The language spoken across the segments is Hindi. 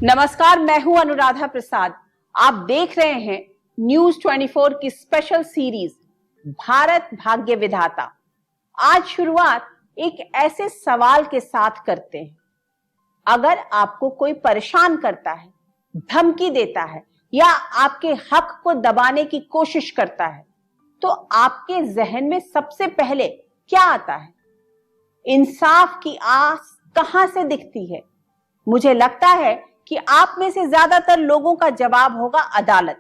नमस्कार, मैं हूं अनुराधा प्रसाद। आप देख रहे हैं न्यूज 24 की स्पेशल सीरीज भारत भाग्य विधाता। आज शुरुआत एक ऐसे सवाल के साथ करते हैं। अगर आपको कोई परेशान करता है, धमकी देता है या आपके हक को दबाने की कोशिश करता है, तो आपके जहन में सबसे पहले क्या आता है? इंसाफ की आस कहां से दिखती है? मुझे लगता है कि आप में से ज्यादातर लोगों का जवाब होगा अदालत।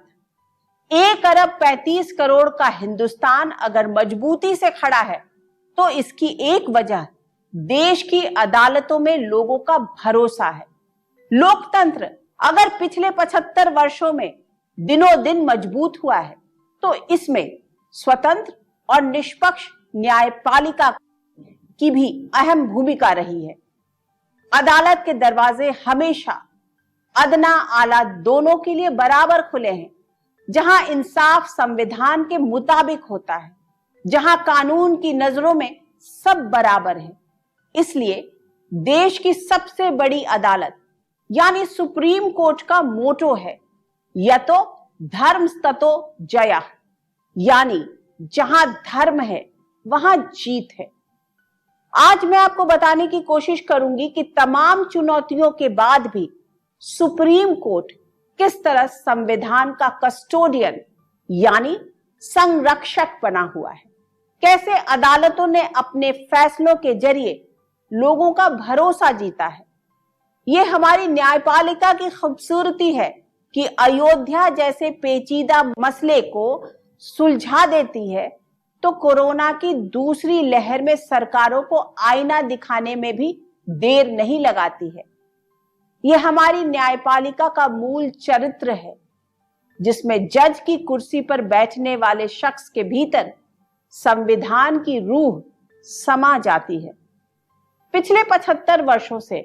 1 अरब 35 करोड़ का हिंदुस्तान अगर मजबूती से खड़ा है तो इसकी एक वजह देश की अदालतों में लोगों का भरोसा है। लोकतंत्र अगर पिछले 75 वर्षों में दिनों दिन मजबूत हुआ है तो इसमें स्वतंत्र और निष्पक्ष न्यायपालिका की भी अहम भूमिका रही है। अदालत के दरवाजे हमेशा अदना आला दोनों के लिए बराबर खुले हैं। जहां इंसाफ संविधान के मुताबिक होता है, जहां कानून की नजरों में सब बराबर हैं। इसलिए देश की सबसे बड़ी अदालत यानी सुप्रीम कोर्ट का मोटो है यतो धर्म ततो जयः, यानी जहां धर्म है वहां जीत है। आज मैं आपको बताने की कोशिश करूंगी कि तमाम चुनौतियों के बाद भी सुप्रीम कोर्ट किस तरह संविधान का कस्टोडियन यानी संरक्षक बना हुआ है। कैसे अदालतों ने अपने फैसलों के जरिए लोगों का भरोसा जीता है। यह हमारी न्यायपालिका की खूबसूरती है कि अयोध्या जैसे पेचीदा मसले को सुलझा देती है तो कोरोना की दूसरी लहर में सरकारों को आईना दिखाने में भी देर नहीं लगाती है। यह हमारी न्यायपालिका का मूल चरित्र है, जिसमें जज की कुर्सी पर बैठने वाले शख्स के भीतर संविधान की रूह समा जाती है। पिछले 75 वर्षों से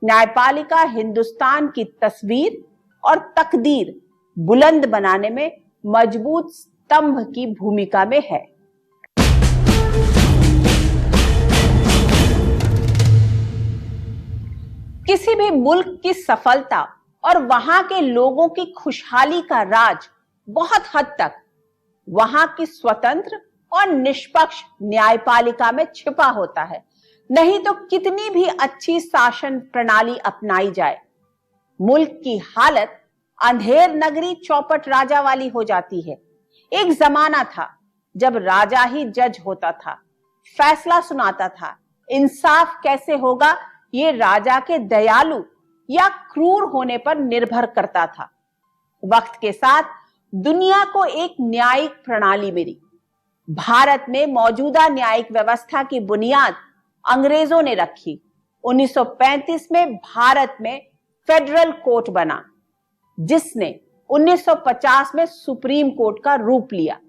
न्यायपालिका हिंदुस्तान की तस्वीर और तकदीर बुलंद बनाने में मजबूत स्तंभ की भूमिका में है। किसी भी मुल्क की सफलता और वहां के लोगों की खुशहाली का राज बहुत हद तक वहां की स्वतंत्र और निष्पक्ष न्यायपालिका में छिपा होता है। नहीं तो कितनी भी अच्छी शासन प्रणाली अपनाई जाए, मुल्क की हालत अंधेर नगरी चौपट राजा वाली हो जाती है। एक जमाना था जब राजा ही जज होता था, फैसला सुनाता था। इंसाफ कैसे होगा ये राजा के दयालु या क्रूर होने पर निर्भर करता था। वक्त के साथ दुनिया को एक न्यायिक प्रणाली मिली। भारत में मौजूदा न्यायिक व्यवस्था की बुनियाद अंग्रेजों ने रखी। 1935 में भारत में फेडरल कोर्ट बना, जिसने 1950 में सुप्रीम कोर्ट का रूप लिया,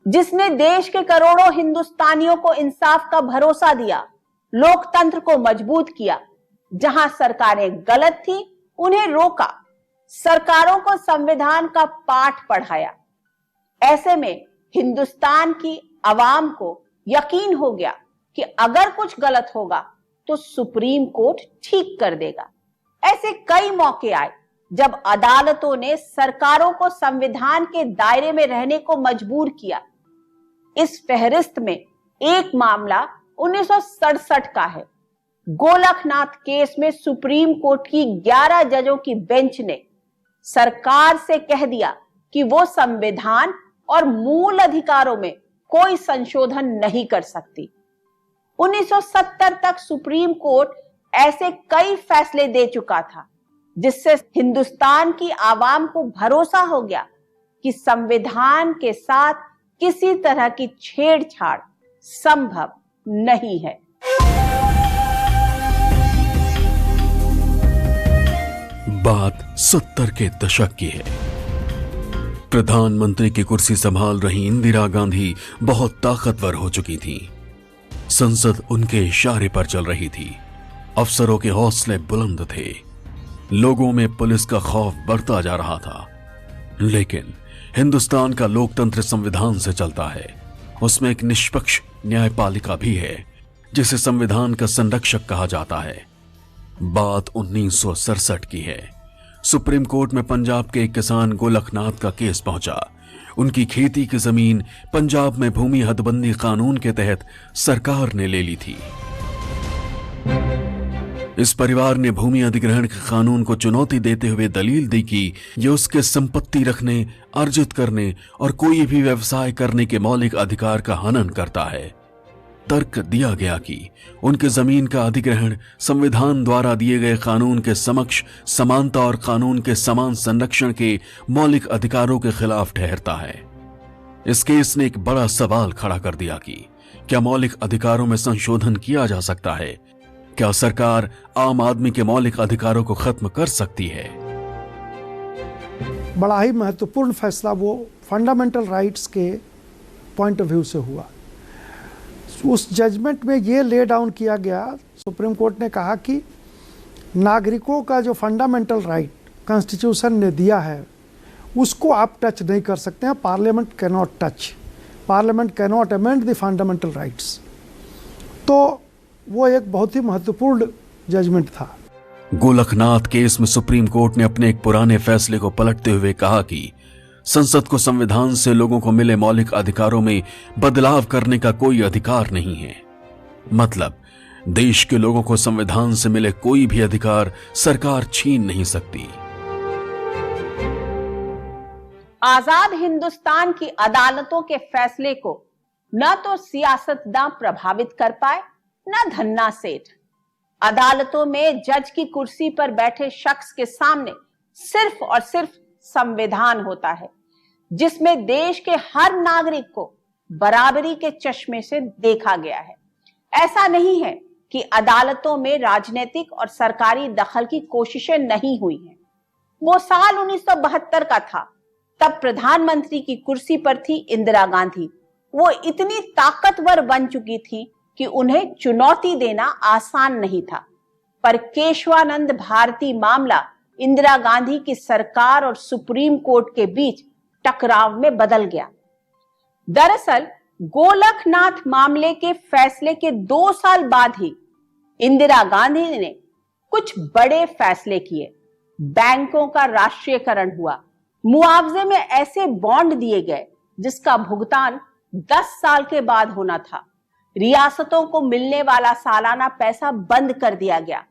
जिसने देश के करोड़ों हिंदुस्तानियों को इंसाफ का भरोसा दिया, लोकतंत्र को मजबूत किया। जहां सरकारें गलत थी उन्हें रोका, सरकारों को संविधान का पाठ पढ़ाया। ऐसे में हिंदुस्तान की आवाम को यकीन हो गया कि अगर कुछ गलत होगा तो सुप्रीम कोर्ट ठीक कर देगा। ऐसे कई मौके आए जब अदालतों ने सरकारों को संविधान के दायरे में रहने को मजबूर किया। इस फहरिस्त में एक मामला 1967 का है। गोलकनाथ केस में सुप्रीम कोर्ट की 11 जजों की बेंच ने सरकार से कह दिया कि वो संविधान और मूल अधिकारों में कोई संशोधन नहीं कर सकती। 1970 तक सुप्रीम कोर्ट ऐसे कई फैसले दे चुका था, जिससे हिंदुस्तान की आवाम को भरोसा हो गया कि संविधान के साथ किसी तरह की छेड़छाड़ संभव नहीं है। बात 70 के दशक की है। प्रधानमंत्री की कुर्सी संभाल रही इंदिरा गांधी बहुत ताकतवर हो चुकी थी। संसद उनके इशारे पर चल रही थी। अफसरों के हौसले बुलंद थे। लोगों में पुलिस का खौफ बढ़ता जा रहा था। लेकिन हिंदुस्तान का लोकतंत्र संविधान से चलता है। उसमें एक निष्पक्ष न्यायपालिका भी है, जिसे संविधान का संरक्षक कहा जाता है। बात 1967 की है। सुप्रीम कोर्ट में पंजाब के एक किसान गोलखनाथ का केस पहुंचा। उनकी खेती की जमीन पंजाब में भूमि हदबंदी कानून के तहत सरकार ने ले ली थी। इस परिवार ने भूमि अधिग्रहण के कानून को चुनौती देते हुए दलील दी कि यह उसके संपत्ति रखने, अर्जित करने और कोई भी व्यवसाय करने के मौलिक अधिकार का हनन करता है। तर्क दिया गया कि उनके जमीन का अधिग्रहण संविधान द्वारा दिए गए कानून के समक्ष समानता और कानून के समान संरक्षण के मौलिक अधिकारों के खिलाफ ठहरता है। इस केस ने एक बड़ा सवाल खड़ा कर दिया कि क्या मौलिक अधिकारों में संशोधन किया जा सकता है? क्या सरकार आम आदमी के मौलिक अधिकारों को खत्म कर सकती है? बड़ा ही महत्वपूर्ण फैसला वो फंडामेंटल राइट्स के पॉइंट ऑफ व्यू से हुआ। उस जजमेंट में ये ले डाउन किया गया, सुप्रीम कोर्ट ने कहा कि नागरिकों का जो फंडामेंटल राइट कॉन्स्टिट्यूशन ने दिया है उसको आप टच नहीं कर सकते हैं। Parliament can not touch, parliament can not amend the fundamental rights. तो वो एक बहुत ही महत्वपूर्ण जजमेंट था। गोलखनाथ केस में सुप्रीम कोर्ट ने अपने एक पुराने फैसले को पलटते हुए कहा कि संसद को संविधान से लोगों को मिले मौलिक अधिकारों में बदलाव करने का कोई अधिकार नहीं है। मतलब देश के लोगों को संविधान से मिले कोई भी अधिकार सरकार छीन नहीं सकती। आजाद हिंदुस्तान की अदालतों के फैसले को न तो सियासतदां प्रभावित कर पाए, न धन्ना सेठ। अदालतों में जज की कुर्सी पर बैठे शख्स के सामने सिर्फ और सिर्फ संविधान होता है, जिसमें देश के हर नागरिक को बराबरी के चश्मे से देखा गया है। ऐसा नहीं है कि अदालतों में राजनीतिक और सरकारी दखल की कोशिशें नहीं हुई हैं। वो साल 1972 का था, तब प्रधानमंत्री की कुर्सी पर थी इंदिरा गांधी। वो इतनी ताकतवर बन चुकी थी कि उन्हें चुनौती देना आसान नहीं था। पर केशवानंद भारती मामला इंदिरा गांधी की सरकार और सुप्रीम कोर्ट के बीच टकराव में बदल गया। दरअसल गोलखनाथ मामले के फैसले के 2 साल बाद ही इंदिरा गांधी ने कुछ बड़े फैसले किए। बैंकों का राष्ट्रीयकरण हुआ, मुआवजे में ऐसे बॉन्ड दिए गए जिसका भुगतान 10 साल के बाद होना था। रियासतों को मिलने वाला सालाना पैसा बंद कर दिया गया।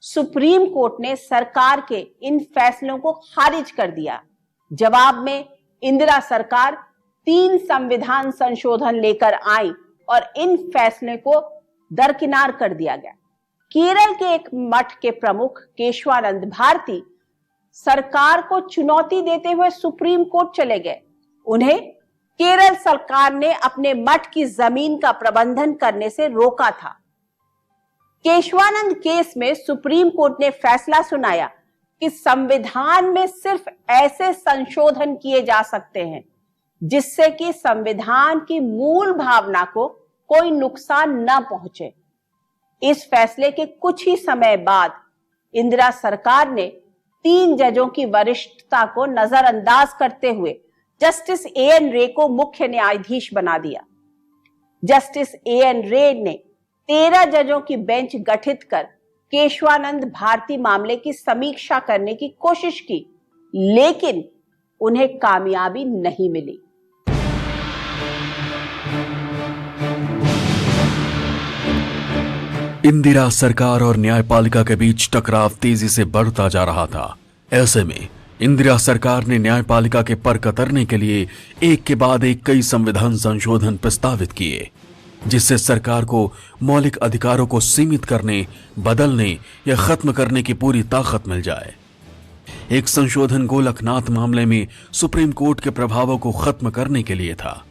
सुप्रीम कोर्ट ने सरकार के इन फैसलों को खारिज कर दिया। जवाब में इंदिरा सरकार 3 संविधान संशोधन लेकर आई और इन फैसले को दरकिनार कर दिया गया। केरल के एक मठ के प्रमुख केशवानंद भारती सरकार को चुनौती देते हुए सुप्रीम कोर्ट चले गए। उन्हें केरल सरकार ने अपने मठ की जमीन का प्रबंधन करने से रोका था। केशवानंद केस में सुप्रीम कोर्ट ने फैसला सुनाया कि संविधान में सिर्फ ऐसे संशोधन किए जा सकते हैं जिससे कि संविधान की मूल भावना को कोई नुकसान न पहुंचे। इस फैसले के कुछ ही समय बाद इंदिरा सरकार ने 3 जजों की वरिष्ठता को नजरअंदाज करते हुए जस्टिस A.N. रे को मुख्य न्यायाधीश बना दिया। Justice A.N. रे ने 13 जजों की बेंच गठित कर केशवानंद भारती मामले की समीक्षा करने की कोशिश की, लेकिन उन्हें कामयाबी नहीं मिली। इंदिरा सरकार और न्यायपालिका के बीच टकराव तेजी से बढ़ता जा रहा था। ऐसे में इंदिरा सरकार ने न्यायपालिका के पर कतरने के लिए एक के बाद एक कई संविधान संशोधन प्रस्तावित किए, जिससे सरकार को मौलिक अधिकारों को सीमित करने, बदलने या खत्म करने की पूरी ताकत मिल जाए। एक संशोधन गोलखनाथ मामले में सुप्रीम कोर्ट के प्रभावों को खत्म करने के लिए था।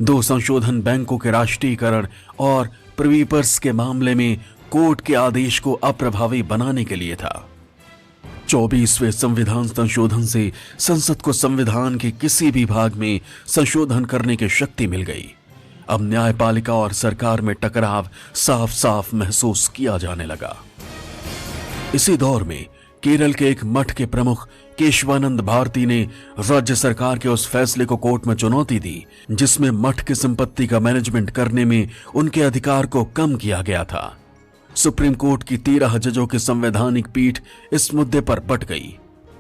2 संशोधन बैंकों के राष्ट्रीयकरण और प्रीवीपर्स के मामले में कोर्ट के आदेश को अप्रभावी बनाने के लिए था। 24वें संविधान संशोधन से संसद को संविधान के किसी भी भाग में संशोधन करने की शक्ति मिल गई। अब न्यायपालिका और सरकार में टकराव साफ साफ महसूस किया जाने लगा। इसी दौर में केरल के एक मठ के प्रमुख केशवानंद भारती ने राज्य सरकार के उस फैसले को कोर्ट में चुनौती दी जिसमें मठ की संपत्ति का मैनेजमेंट करने में उनके अधिकार को कम किया गया था। सुप्रीम कोर्ट की 13 जजों की संवैधानिक पीठ इस मुद्दे पर बट गई।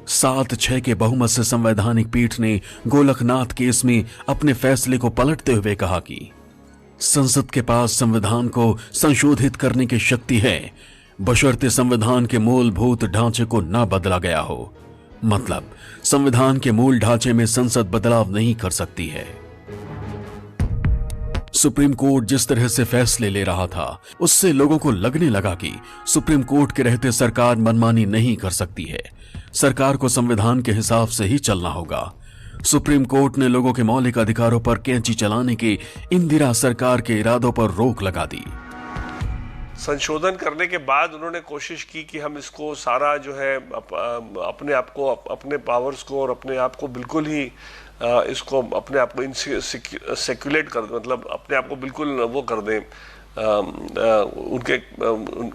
7-6 के बहुमत से संवैधानिक पीठ ने गोलकनाथ केस में अपने फैसले को पलटते हुए कहा कि संसद के पास संविधान को संशोधित करने की शक्ति है, बशर्ते संविधान के मूलभूत ढांचे को न बदला गया हो। मतलब संविधान के मूल ढांचे में संसद बदलाव नहीं कर सकती है। सुप्रीम कोर्ट जिस तरह से फैसले ले रहा था, उससे लोगों को लगने लगा कि सुप्रीम कोर्ट के रहते सरकार मनमानी नहीं कर सकती है। सरकार को संविधान के हिसाब से ही चलना होगा। सुप्रीम कोर्ट ने लोगों के मौलिक अधिकारों पर कैंची चलाने के इंदिरा सरकार के इरादों पर रोक लगा दी। संशोधन करने के बाद उन्होंने कोशिश की कि हम इसको सारा जो है अपने आप को, अपने पावर्स को और अपने आप को बिल्कुल ही इसको अपने आप को सेक्युलेट कर, मतलब अपने आप को बिल्कुल वो कर दें,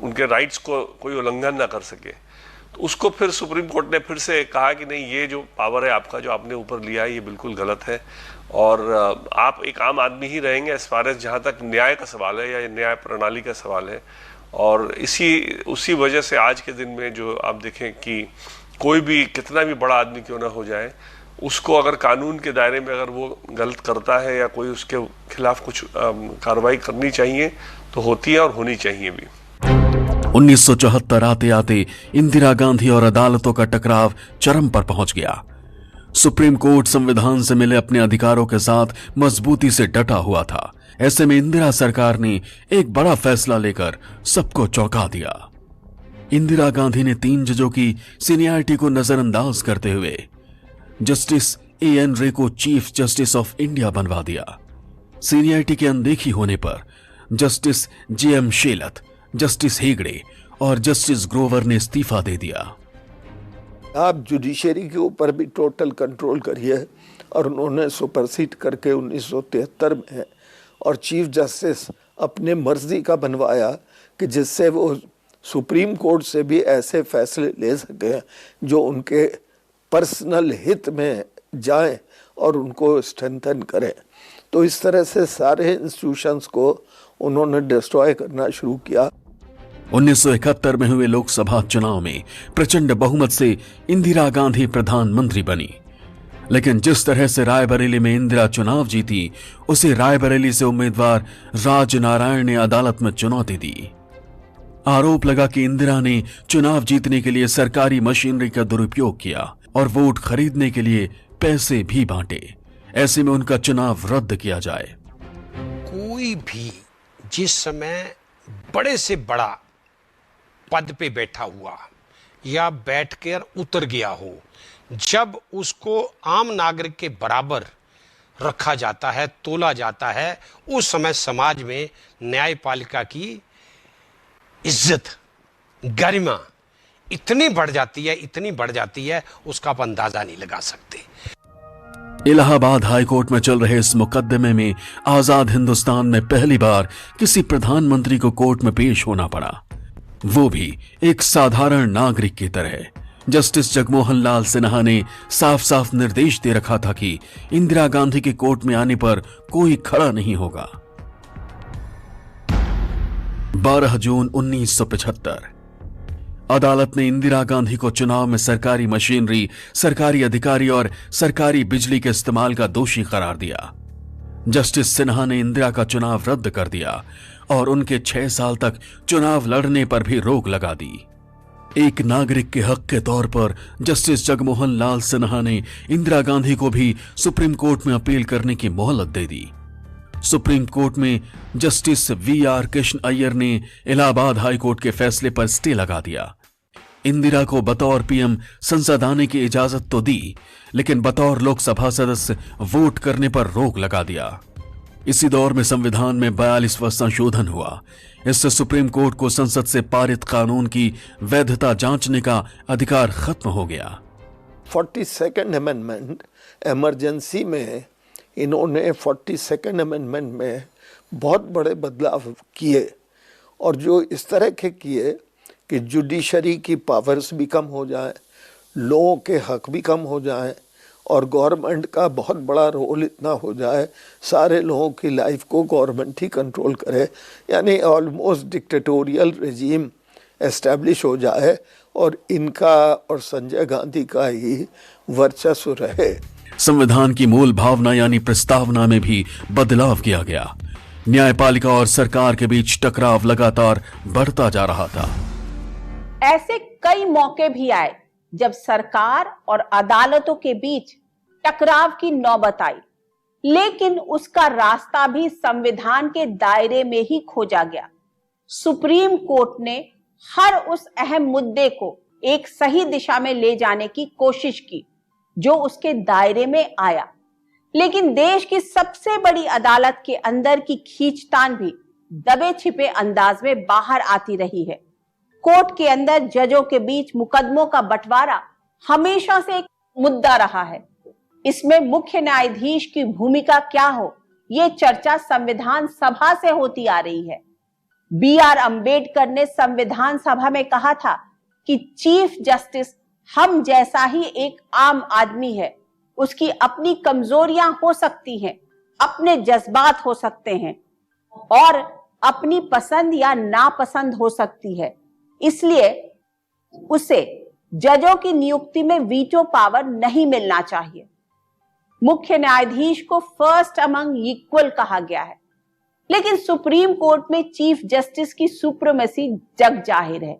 उनके राइट्स को कोई उल्लंघन ना कर सके। तो उसको फिर सुप्रीम कोर्ट ने फिर से कहा कि नहीं, ये जो पावर है आपका, जो आपने ऊपर लिया है, ये बिल्कुल गलत है और आप एक आम आदमी ही रहेंगे एज फार एज जहाँ तक न्याय का सवाल है या न्याय प्रणाली का सवाल है। और उसी वजह से आज के दिन में जो आप देखें कि कोई भी कितना भी बड़ा आदमी क्यों ना हो जाए, उसको अगर कानून के दायरे में अगर वो गलत करता है या कोई उसके खिलाफ कुछ कार्रवाई करनी चाहिए तो होती है और होनी चाहिए भी। 1974 आते आते इंदिरा गांधी और अदालतों का टकराव चरम पर पहुंच गया। सुप्रीम कोर्ट संविधान से मिले अपने अधिकारों के साथ मजबूती से डटा हुआ था। ऐसे में इंदिरा सरकार ने एक बड़ा फैसला लेकर सबको चौंका दिया। इंदिरा गांधी ने 3 जजों की सीनियरिटी को नजरअंदाज करते हुए जस्टिस A.N. रे को चीफ जस्टिस ऑफ इंडिया बनवा दिया। सीनियरिटी की अनदेखी होने पर जस्टिस J.M. शेलत, जस्टिस हेगड़े और जस्टिस ग्रोवर ने इस्तीफा दे दिया। आप जुडिशरी के ऊपर भी टोटल कंट्रोल करिए, और उन्होंने सुपरसीड करके 1973 में और चीफ जस्टिस अपने मर्जी का बनवाया कि जिससे वो सुप्रीम कोर्ट से भी ऐसे फैसले ले सके जो उनके पर्सनल हित में जाएं और उनको स्ट्रेंथन करें। तो इस तरह से सारे इंस्टीट्यूशंस को उन्होंने डिस्ट्रॉय करना शुरू किया। 1971 में हुए लोकसभा चुनाव में प्रचंड बहुमत से इंदिरा गांधी प्रधानमंत्री बनी, लेकिन जिस तरह से रायबरेली में इंदिरा चुनाव जीती, उसे रायबरेली से उम्मीदवार राज नारायण ने अदालत में चुनौती दी। आरोप लगा कि इंदिरा ने चुनाव जीतने के लिए सरकारी मशीनरी का दुरुपयोग किया और वोट खरीदने के लिए पैसे भी बांटे। ऐसे में उनका चुनाव रद्द किया जाए। कोई भी जिस समय बड़े से बड़ा पद पे बैठा हुआ या बैठकर उतर गया हो, जब उसको आम नागरिक के बराबर रखा जाता है, तोला जाता है, उस समय समाज में न्यायपालिका की इज्जत, गरिमा इतनी बढ़ जाती है उसका आप अंदाजा नहीं लगा सकते। इलाहाबाद हाईकोर्ट में चल रहे इस मुकदमे में आजाद हिंदुस्तान में पहली बार किसी प्रधानमंत्री को कोर्ट में पेश होना पड़ा, वो भी एक साधारण नागरिक की तरह। जस्टिस जगमोहन लाल सिन्हा ने साफ साफ निर्देश दे रखा था कि इंदिरा गांधी के कोर्ट में आने पर कोई खड़ा नहीं होगा। 12 जून 1975 अदालत ने इंदिरा गांधी को चुनाव में सरकारी मशीनरी, सरकारी अधिकारी और सरकारी बिजली के इस्तेमाल का दोषी करार दिया। जस्टिस सिन्हा ने इंदिरा का चुनाव रद्द कर दिया और उनके 6 साल तक चुनाव लड़ने पर भी रोक लगा दी। एक नागरिक के हक के तौर पर जस्टिस जगमोहन लाल सिन्हा ने इंदिरा गांधी को भी सुप्रीम कोर्ट में अपील करने की मोहलत दे दी। सुप्रीम कोर्ट में जस्टिस V.R. कृष्ण अय्यर ने इलाहाबाद हाईकोर्ट के फैसले पर स्टे लगा दिया। इंदिरा को बतौर पीएम संसद आने की इजाजत तो दी, लेकिन बतौर लोकसभा सदस्य वोट करने पर रोक लगा दिया। इसी दौर में संविधान में 42वां संशोधन हुआ। इससे सुप्रीम कोर्ट को संसद से पारित कानून की वैधता जांचने का अधिकार खत्म हो गया। 42nd अमेंडमेंट इमरजेंसी में इन्होंने 42nd अमेंडमेंट में बहुत बड़े बदलाव किए, और जो इस तरह के किए कि जुडिशरी की पावर्स भी कम हो जाए, लोगों के हक भी कम हो जाएं, और गवर्नमेंट का बहुत बड़ा रोल इतना हो जाए, सारे लोगों की लाइफ को गवर्नमेंट ही कंट्रोल करे, यानी ऑलमोस्ट डिक्टेटोरियल रेजीम एस्टैब्लिश हो जाए और इनका और संजय गांधी का ही वर्चस्व रहे। संविधान की मूल भावना यानी प्रस्तावना में भी बदलाव किया गया। न्यायपालिका और सरकार के बीच टकराव लगातार बढ़ता जा रहा था। ऐसे कई मौके भी आए जब सरकार और अदालतों के बीच टकराव की नौबत आई, लेकिन उसका रास्ता भी संविधान के दायरे में ही खोजा गया। सुप्रीम कोर्ट ने हर उस अहम मुद्दे को एक सही दिशा में ले जाने की कोशिश की जो उसके दायरे में आया, लेकिन देश की सबसे बड़ी अदालत के अंदर की खींचतान भी दबे छिपे अंदाज में बाहर आती रही है। कोर्ट के अंदर जजों के बीच मुकदमों का बंटवारा हमेशा से एक मुद्दा रहा है। इसमें मुख्य न्यायाधीश की भूमिका क्या हो, यह चर्चा संविधान सभा से होती आ रही है। B.R. अम्बेडकर ने संविधान सभा में कहा था कि चीफ जस्टिस हम जैसा ही एक आम आदमी है, उसकी अपनी कमजोरियां हो सकती हैं, अपने जज्बात हो सकते हैं और अपनी पसंद या नापसंद हो सकती है, इसलिए उसे जजों की नियुक्ति में वीटो पावर नहीं मिलना चाहिए। मुख्य न्यायाधीश को फर्स्ट अमंग इक्वल कहा गया है, लेकिन सुप्रीम कोर्ट में चीफ जस्टिस की सुप्रीमेसी जग जाहिर है।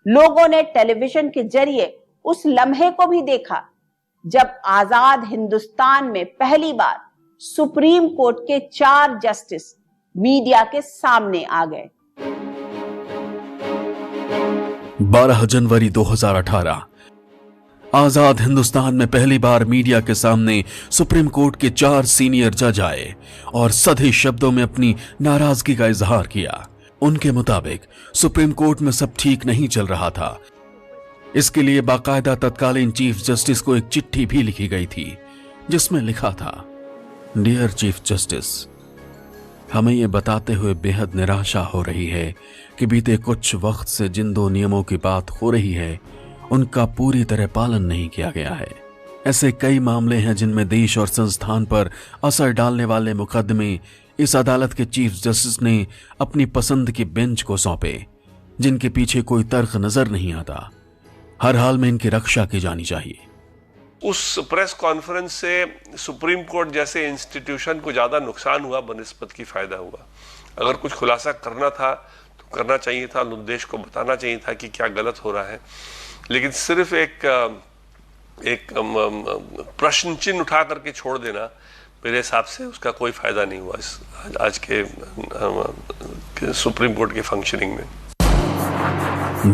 लोगों ने टेलीविजन के जरिए उस लम्हे को भी देखा जब आजाद हिंदुस्तान में पहली बार सुप्रीम कोर्ट के 4 जस्टिस मीडिया के सामने आ गए। 12 जनवरी 2018 आजाद हिंदुस्तान में पहली बार मीडिया के सामने सुप्रीम कोर्ट के 4 सीनियर जज आए और सधे शब्दों में अपनी नाराजगी का इजहार किया। उनके मुताबिक सुप्रीम कोर्ट में सब ठीक नहीं चल रहा था। इसके लिए बाकायदा तत्कालीन चीफ जस्टिस को एक चिट्ठी भी लिखी गई थी जिसमें लिखा था, डियर चीफ जस्टिस, हमें यह बताते हुए बेहद निराशा हो रही है कि बीते कुछ वक्त से जिन 2 नियमों की बात हो रही है उनका पूरी तरह पालन नहीं किया गया है। ऐसे कई मामले हैं जिनमें देश और संस्थान पर असर डालने वाले मुकदमे इस अदालत के चीफ जस्टिस ने अपनी पसंद की बेंच को सौंपे, जिनके पीछे कोई तर्क नजर नहीं आता। हर हाल में इनकी रक्षा की जानी चाहिए। उस प्रेस कॉन्फ्रेंस से सुप्रीम कोर्ट जैसे इंस्टीट्यूशन को ज्यादा नुकसान हुआ बनिस्बत की फायदा हुआ। अगर कुछ खुलासा करना था तो करना चाहिए था, देश को बताना चाहिए था कि क्या गलत हो रहा है, लेकिन सिर्फ एक प्रश्न चिन्ह उठा करके छोड़ देना मेरे हिसाब से उसका कोई फायदा नहीं हुआ इस आज के सुप्रीम कोर्ट के फंक्शनिंग में।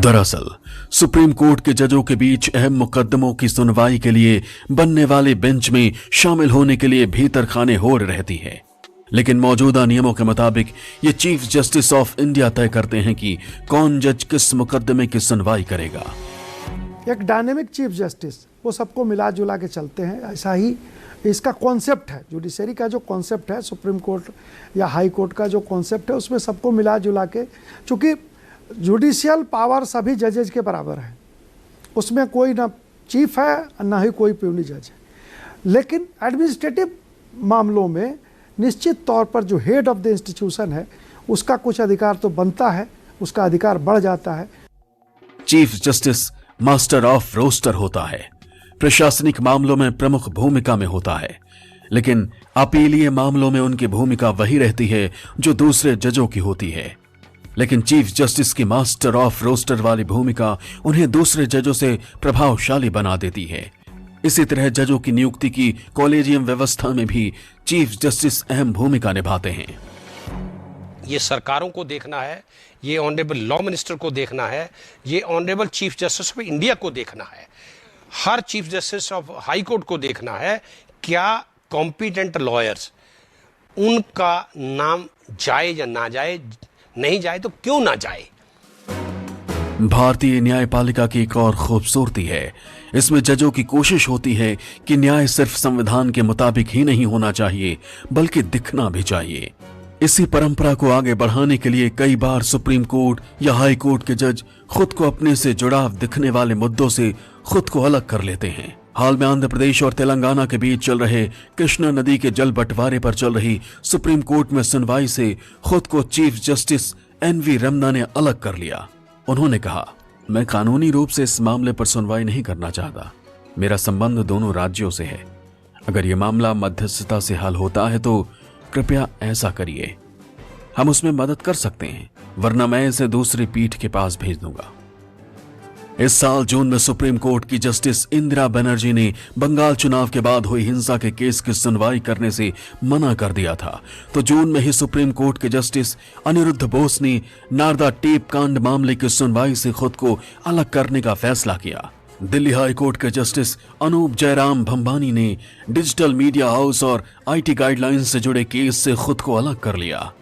दरअसल सुप्रीम कोर्ट के जजों के बीच अहम मुकदमों की सुनवाई के लिए बनने वाले बेंच में शामिल होने के लिए भीतर खाने होड़ रहती है, लेकिन मौजूदा नियमों के मुताबिक ये चीफ जस्टिस ऑफ इंडिया तय करते हैं कि कौन जज किस मुकदमे की सुनवाई करेगा। एक डायनेमिक चीफ जस्टिस, वो सबको मिला जुला के चलते हैं, ऐसा ही इसका कॉन्सेप्ट है। जुडिशरी का जो कॉन्सेप्ट है, सुप्रीम कोर्ट या हाई कोर्ट का जो कॉन्सेप्ट है, उसमें सबको मिला जुला के, चूंकि जुडिशियल पावर सभी जजेज के बराबर है, उसमें कोई ना चीफ है ना ही कोई प्यूनी जज है, लेकिन एडमिनिस्ट्रेटिव मामलों में निश्चित तौर पर जो हेड ऑफ द इंस्टीट्यूशन है उसका कुछ अधिकार तो बनता है, उसका अधिकार बढ़ जाता है। Chief justice master of roster होता है, प्रशासनिक मामलों में प्रमुख भूमिका में होता है, लेकिन अपीलीय मामलों में उनकी भूमिका वही रहती है जो दूसरे जजों की होती है। लेकिन चीफ जस्टिस की मास्टर ऑफ रोस्टर वाली भूमिका उन्हें दूसरे जजों से प्रभावशाली बना देती है। इसी तरह जजों की नियुक्ति की कॉलेजियम व्यवस्था में भी चीफ जस्टिस अहम भूमिका निभाते हैं। ये सरकारों को देखना है, ये ऑनरेबल लॉ मिनिस्टर को देखना है, ये honourable chief justice of India को देखना है, हर chief justice of high court को देखना है, क्या कॉम्पिटेंट लॉयर्स उनका नाम जाए या ना जाए, नहीं जाए तो क्यों ना जाए। भारतीय न्यायपालिका की एक और खूबसूरती है, इसमें जजों की कोशिश होती है कि न्याय सिर्फ संविधान के मुताबिक ही नहीं होना चाहिए बल्कि दिखना भी चाहिए। इसी परंपरा को आगे बढ़ाने के लिए कई बार सुप्रीम कोर्ट या हाई कोर्ट के जज खुद को अपने से जुड़ाव दिखने वाले मुद्दों से खुद को अलग कर लेते हैं। हाल में आंध्र प्रदेश और तेलंगाना के बीच चल रहे कृष्णा नदी के जल बंटवारे पर चल रही सुप्रीम कोर्ट में सुनवाई से खुद को चीफ जस्टिस NV रमना ने अलग कर लिया। उन्होंने कहा, मैं कानूनी रूप से इस मामले पर सुनवाई नहीं करना चाहता। मेरा संबंध दोनों राज्यों से है। अगर यह मामला मध्यस्थता से हल होता है तो कृपया ऐसा करिए। हम उसमें मदद कर सकते हैं, वरना मैं इसे दूसरी पीठ के पास भेज दूंगा। इस साल जून में सुप्रीम कोर्ट की जस्टिस इंदिरा बनर्जी ने बंगाल चुनाव के बाद हुई हिंसा के केस की सुनवाई करने से मना कर दिया था, तो जून में ही सुप्रीम कोर्ट के जस्टिस अनिरुद्ध बोस ने नारदा टेप कांड मामले की सुनवाई से खुद को अलग करने का फैसला किया। दिल्ली हाई कोर्ट के जस्टिस अनूप जयराम भंबानी ने डिजिटल मीडिया हाउस और आईटी गाइडलाइंस से जुड़े केस से खुद को अलग कर लिया।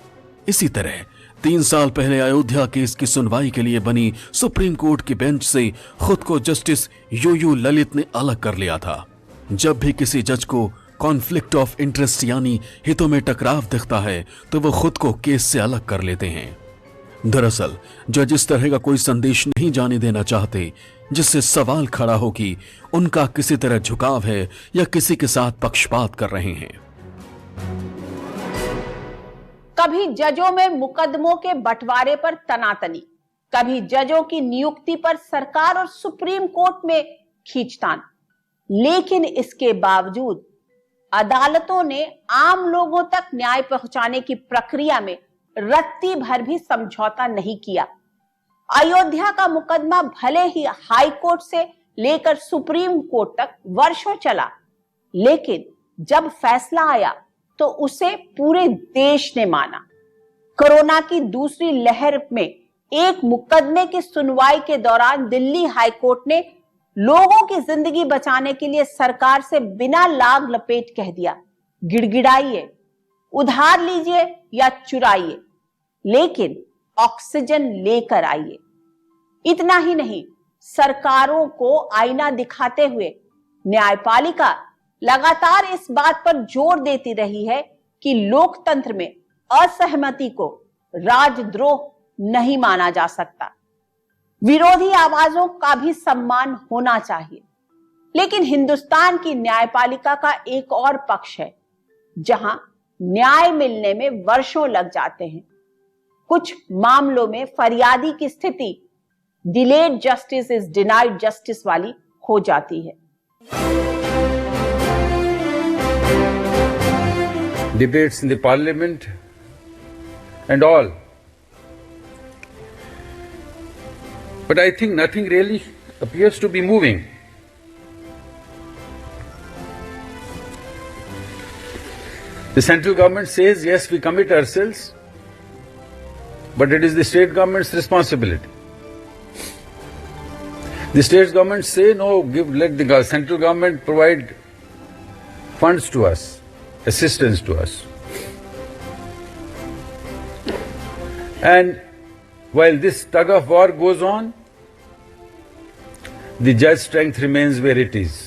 इसी तरह 3 साल पहले अयोध्या केस की सुनवाई के लिए बनी सुप्रीम कोर्ट की बेंच से खुद को जस्टिस यूयू ललित ने अलग कर लिया था। जब भी किसी जज को कॉन्फ्लिक्ट ऑफ इंटरेस्ट यानी हितों में टकराव दिखता है तो वो खुद को केस से अलग कर लेते हैं। दरअसल जज इस तरह का कोई संदेश नहीं जाने देना चाहते जिससे सवाल खड़ा हो कि उनका किसी तरह झुकाव है या किसी के साथ पक्षपात कर रहे हैं। कभी जजों में मुकदमों के बंटवारे पर तनातनी, कभी जजों की नियुक्ति पर सरकार और सुप्रीम कोर्ट में खींचतान, लेकिन इसके बावजूद अदालतों ने आम लोगों तक न्याय पहुंचाने की प्रक्रिया में रत्ती भर भी समझौता नहीं किया। अयोध्या का मुकदमा भले ही हाई कोर्ट से लेकर सुप्रीम कोर्ट तक वर्षों चला, लेकिन जब फैसला आया तो उसे पूरे देश ने माना। कोरोना की दूसरी लहर में एक मुकदमे की सुनवाई के दौरान दिल्ली हाई कोर्ट ने लोगों की जिंदगी बचाने के लिए सरकार से बिना लाग लपेट कह दिया, गिड़गिड़ाइए, उधार लीजिए या चुराइए, लेकिन ऑक्सीजन लेकर आइए। इतना ही नहीं, सरकारों को आईना दिखाते हुए न्यायपालिका लगातार इस बात पर जोर देती रही है कि लोकतंत्र में असहमति को राजद्रोह नहीं माना जा सकता। विरोधी आवाजों का भी सम्मान होना चाहिए। लेकिन हिंदुस्तान की न्यायपालिका का एक और पक्ष है जहां न्याय मिलने में वर्षों लग जाते हैं। कुछ मामलों में फरियादी की स्थिति delayed justice is denied justice वाली हो जाती है। Debates in the parliament and all. But I think nothing really appears to be moving. The central government says, yes, we commit ourselves, but it is the state government's responsibility. The state governments say, no, let the central government provide funds to us, assistance to us. And while this tug of war goes on, the judge strength remains where it is.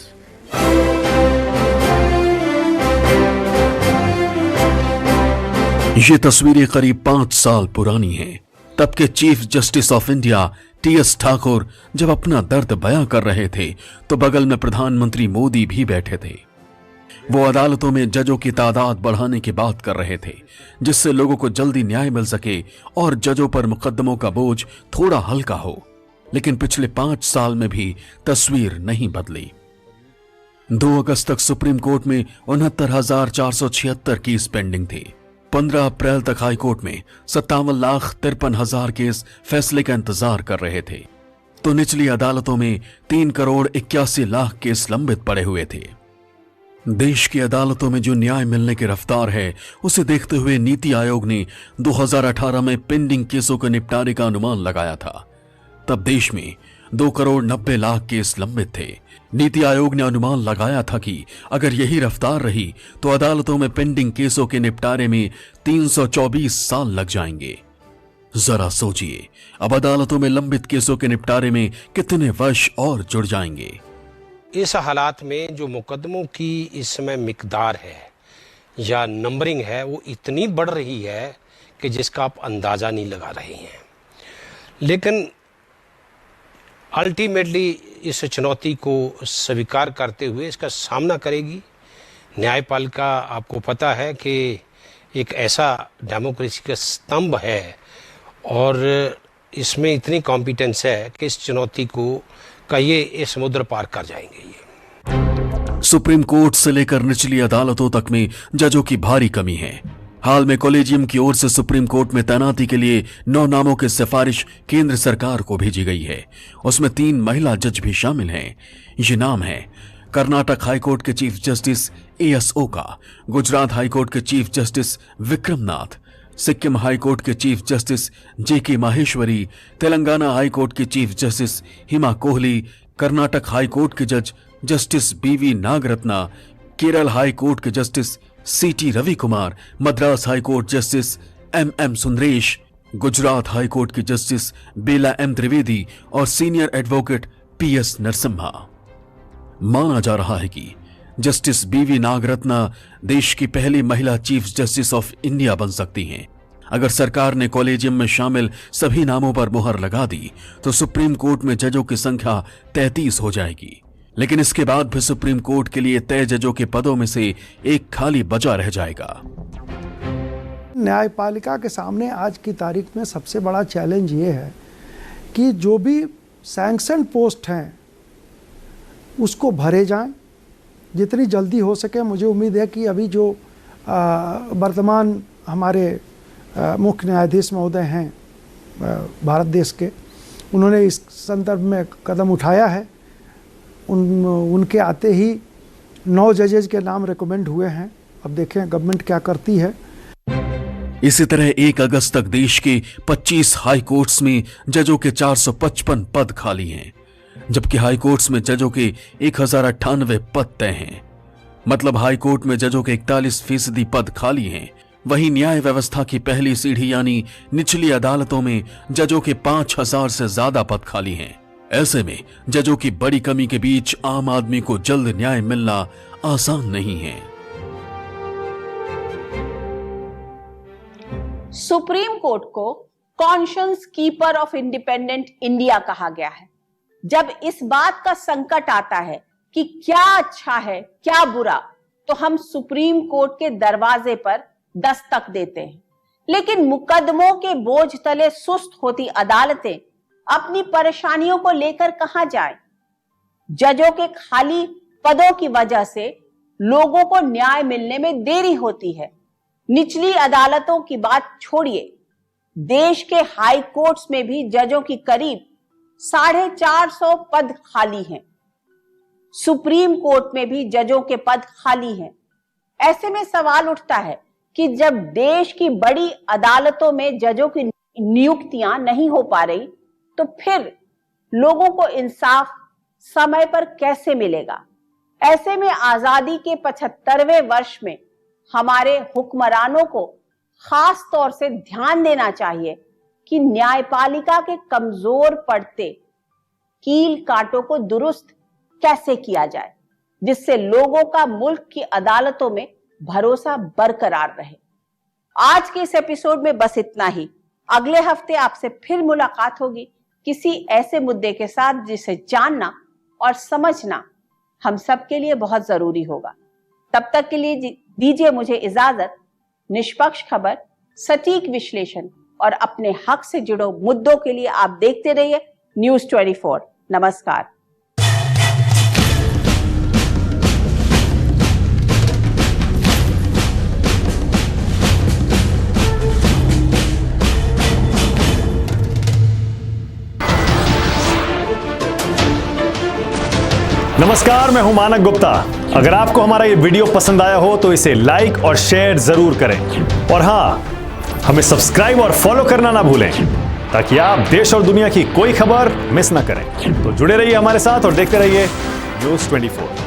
ये तस्वीरें करीब 5 साल पुरानी हैं। तब के chief justice of India TS Thakur जब अपना दर्द बयां कर रहे थे तो बगल में प्रधानमंत्री मोदी भी बैठे थे। वो अदालतों में जजों की तादाद बढ़ाने की बात कर रहे थे जिससे लोगों को जल्दी न्याय मिल सके और जजों पर मुकदमों का बोझ थोड़ा हल्का हो। लेकिन पिछले 5 साल में भी तस्वीर नहीं बदली। 2 अगस्त तक सुप्रीम कोर्ट में 69,476 केस पेंडिंग थे। 15 अप्रैल तक हाई कोर्ट में 57,53,000 केस फैसले का इंतजार कर रहे थे, तो निचली अदालतों में 3,81,00,000 केस लंबित पड़े हुए थे। देश की अदालतों में जो न्याय मिलने की रफ्तार है उसे देखते हुए नीति आयोग ने 2018 में पेंडिंग केसों के निपटारे का अनुमान लगाया था। तब देश में 2,90,00,000 केस लंबित थे। नीति आयोग ने अनुमान लगाया था कि अगर यही रफ्तार रही तो अदालतों में पेंडिंग केसों के निपटारे में 324 साल लग जाएंगे। जरा सोचिए, अब अदालतों में लंबित केसों के निपटारे में कितने वर्ष और जुड़ जाएंगे। इस हालात में जो मुकदमों की इस समय मिकदार है या नंबरिंग है वो इतनी बढ़ रही है कि जिसका आप अंदाज़ा नहीं लगा रहे हैं। लेकिन अल्टीमेटली इस चुनौती को स्वीकार करते हुए इसका सामना करेगी न्यायपालिका। आपको पता है कि एक ऐसा डेमोक्रेसी का स्तंभ है और इसमें इतनी कॉम्पिटेंस है कि इस चुनौती को का ये समुद्र पार कर जाएंगे। ये सुप्रीम कोर्ट से लेकर निचली अदालतों तक में जजों की भारी कमी है। हाल में कॉलेजियम की ओर से सुप्रीम कोर्ट में तैनाती के लिए 9 नामों की सिफारिश केंद्र सरकार को भेजी गई है। उसमें 3 महिला जज भी शामिल हैं। ये नाम है कर्नाटक हाईकोर्ट के chief justice AS Oka, Gujarat high court के chief justice Vikramnath, Sikkim high court के chief justice JK Maheshwari, Telangana high court के chief justice Hima Kohli, Karnataka high court के जज justice BV Nagarathna, Kerala high court के justice CT Ravi Kumar, Madras high court justice MM Sundresh, Gujarat high court के जस्टिस बेला M त्रिवेदी और सीनियर एडवोकेट PS नरसिम्हा। माना जा रहा है कि जस्टिस BV नागरत्ना देश की पहली महिला चीफ जस्टिस ऑफ इंडिया बन सकती हैं। अगर सरकार ने कॉलेजियम में शामिल सभी नामों पर मुहर लगा दी तो सुप्रीम कोर्ट में जजों की संख्या 33 हो जाएगी। लेकिन इसके बाद भी सुप्रीम कोर्ट के लिए तय जजों के पदों में से एक खाली बचा रह जाएगा। न्यायपालिका के सामने आज की तारीख में सबसे बड़ा चैलेंज ये है कि जो भी सैंक्शन पोस्ट हैं उसको भरे जाएं जितनी जल्दी हो सके। मुझे उम्मीद है कि अभी जो वर्तमान हमारे मुख्य न्यायाधीश महोदय हैं भारत देश के, उन्होंने इस संदर्भ में कदम उठाया है। उनके आते ही 9 जजेज के नाम रिकमेंड हुए हैं। अब देखें गवर्नमेंट क्या करती है। इसी तरह 1 अगस्त तक देश के 25 हाई कोर्ट्स में जजों के 455 पद खाली हैं, जबकि हाई कोर्ट्स में जजों के 1098 पद तय हैं। मतलब हाई कोर्ट में जजों के 41% पद खाली हैं। वहीं न्याय व्यवस्था की पहली सीढ़ी यानी निचली अदालतों में जजों के 5000 से ज्यादा पद खाली हैं। ऐसे में जजों की बड़ी कमी के बीच आम आदमी को जल्द न्याय मिलना आसान नहीं है। सुप्रीम कोर्ट को conscience keeper of independent India कहा गया है। जब इस बात का संकट आता है कि क्या अच्छा है क्या बुरा, तो हम सुप्रीम कोर्ट के दरवाजे पर दस्तक देते हैं। लेकिन मुकदमों के बोझ तले सुस्त होती अदालतें अपनी परेशानियों को लेकर कहां जाएं? जजों के खाली पदों की वजह से लोगों को न्याय मिलने में देरी होती है। निचली अदालतों की बात छोड़िए, देश के हाई कोर्ट्स में भी जजों की करीब 450 पद खाली हैं। सुप्रीम कोर्ट में भी जजों के पद खाली हैं। ऐसे में सवाल उठता है कि जब देश की बड़ी अदालतों में जजों की नियुक्तियां नहीं हो पा रही, तो फिर लोगों को इंसाफ समय पर कैसे मिलेगा? ऐसे में आजादी के 75वें वर्ष में हमारे हुक्मरानों को खास तौर से ध्यान देना चाहिए कि न्यायपालिका के कमजोर पड़ते कील कांटों को दुरुस्त कैसे किया जाए, जिससे लोगों का मुल्क की अदालतों में भरोसा बरकरार रहे। आज के इस एपिसोड में बस इतना ही। अगले हफ्ते आपसे फिर मुलाकात होगी किसी ऐसे मुद्दे के साथ जिसे जानना और समझना हम सबके लिए बहुत जरूरी होगा। तब तक के लिए दीजिए मुझे इजाजत। निष्पक्ष खबर, सटीक विश्लेषण और अपने हक से जुड़े मुद्दों के लिए आप देखते रहिए न्यूज़ 24। नमस्कार। नमस्कार, मैं हूं मानक गुप्ता। अगर आपको हमारा ये वीडियो पसंद आया हो तो इसे लाइक और शेयर जरूर करें, और हां, हमें सब्सक्राइब और फॉलो करना ना भूलें ताकि आप देश और दुनिया की कोई खबर मिस ना करें। तो जुड़े रहिए हमारे साथ और देखते रहिए न्यूज़ 24।